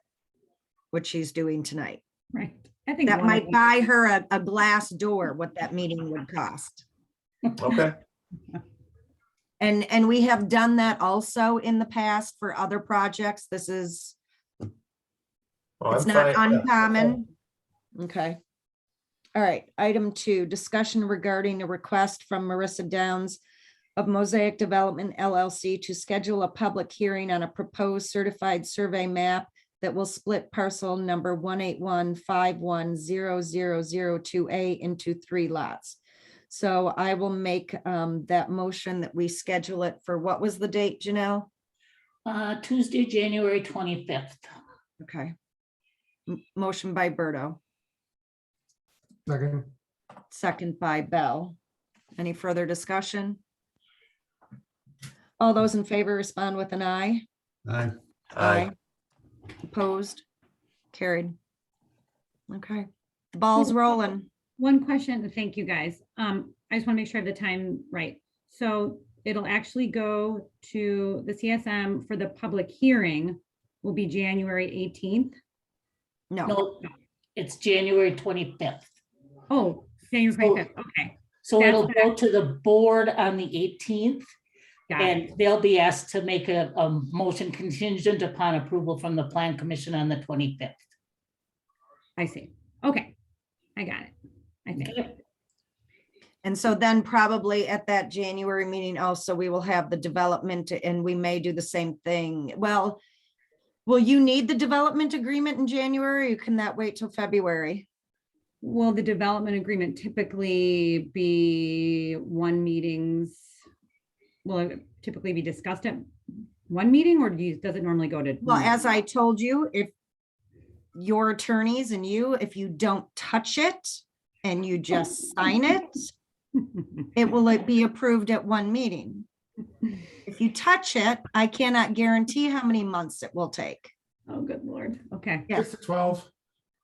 which she's doing tonight. Right. I think That one of might them- buy her a glass door, what that meeting would cost. okay, And we have done that also in the past for other projects. This is, well, it's I'm not fine. Yeah. uncommon. Okay. All right, item 2, discussion regarding a request from Marissa Downs of Mosaic Development LLC to schedule a public hearing on a proposed certified survey map that will split parcel number 181510002A into 3 lots. So I will make that motion that we schedule it for, what was the date, Janelle? Tuesday, January 25th. Okay. Motion by Berto, Second, second by Bell. Any further discussion? All those in favor respond with an aye. aye. Aye. Opposed? Carried. Okay, the ball's rolling. One question, thank you guys. I just want to make sure I have the time right. So it'll actually go to the CSM for the public hearing will be January 18th. No, No, it's January 25th. Oh, January 25th. Okay. So That's it'll what go to the board on the 18th. Got it. And they'll be asked to make a motion contingent upon approval from the Plan Commission on the 25th. I see. Okay. I got it. I think. and so then probably at that January meeting also, we will have the development and we may do the same thing. Well, will you need the development agreement in January or can that wait till February? Will the development agreement typically be one meetings? Will it typically be discussed at one meeting or does it normally go to? Well, as I told you, if your attorneys and you, if you don't touch it and you just sign it, it will be approved at one meeting. If you touch it, I cannot guarantee how many months it will take. Oh, good Lord. Okay. Yeah. 6 to 12,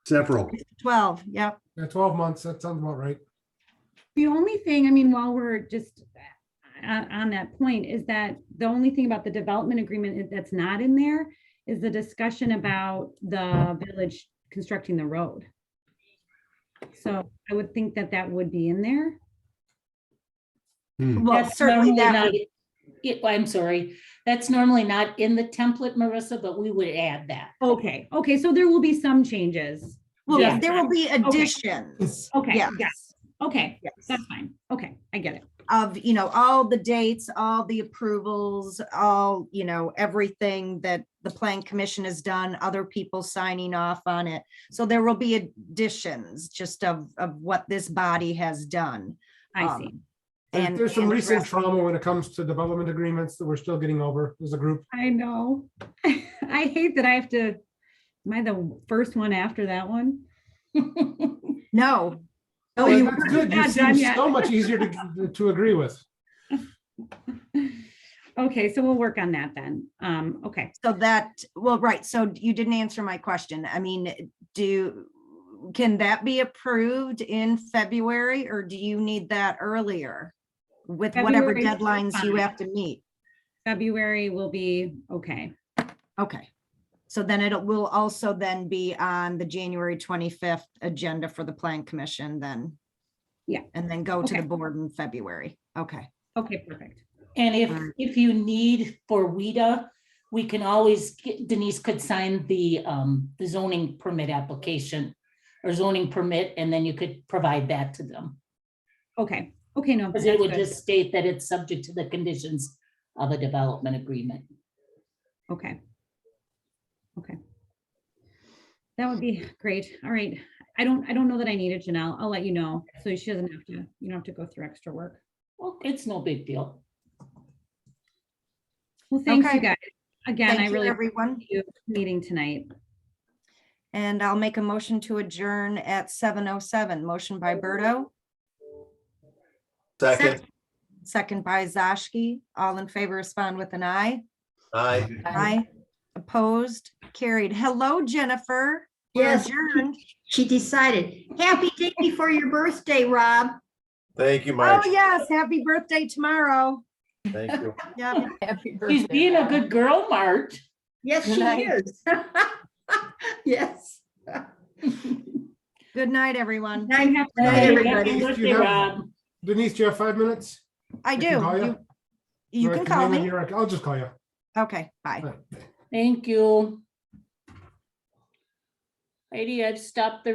Several. 12, yep. yeah, 12 months, that sounds about right. The only thing, I mean, while we're just, on that point is that the only thing about the development agreement that's not in there is the discussion about the village constructing the road. So I would think that that would be in there. Well, That's certainly normally that not, would, I'm sorry, that's normally not in the template, Marissa, but we would add that. Okay, okay, so there will be some changes. well, Yeah. there will be additions. Okay, Yes. yes, okay, Yes. that's fine. Okay, I get it. Of, all the dates, all the approvals, all, everything that the plan commission has done, other people signing off on it. So there will be additions just of what this body has done. I Um, see. And There's some and the recent rest- trauma when it comes to development agreements that we're still getting over as a group. I know. I hate that I have to, am I the first one after that one? No, Oh, you that's good. You not seem done yet. so much easier to agree with. Okay, so we'll work on that then. Okay. so right, so you didn't answer my question. I mean, can that be approved in February, or do you need that earlier? With whatever February is deadlines you fine. have to meet? February will be, okay. Okay. So then will also then be on the January 25th agenda for the plan commission then? Yeah. And then go to the Okay. board in February. Okay. Okay, perfect. And Alright. if you need for WIDA, we can always, Denise could sign the zoning permit application or zoning permit, and then you could provide that to them. Okay, okay, no. Because it that's would good. just state that it's subject to the conditions of a development agreement. Okay. Okay. That would be great. All right. I don't know that I need it, Janelle. I'll let you know. So she doesn't have to, you don't have to go through extra work. Well, it's no big deal. Well, thanks you Okay. guys. Again, I Thank you, really everyone. appreciate you meeting tonight. And I'll make a motion to adjourn at 7:07. Motion by Berto, Second, second by Zashki. All in favor, respond with an eye. aye. Aye. Opposed, carried. Hello, Jennifer. We're Yes, adjourned. she decided. Happy day before your birthday, Rob. Thank you, Oh, Marge. yes, happy birthday tomorrow. Thank you. Yeah. She's being a good girl, Marge. Yes, Good she night. is. Yes. Good night, everyone. Night, Happy night, Happy everybody. birthday, Rob. Denise, do you have 5 minutes? I can call do. you? You Or can I call name me. you, or I'll just call you. Okay, bye. All right. Thank you. Heidi, I've stopped the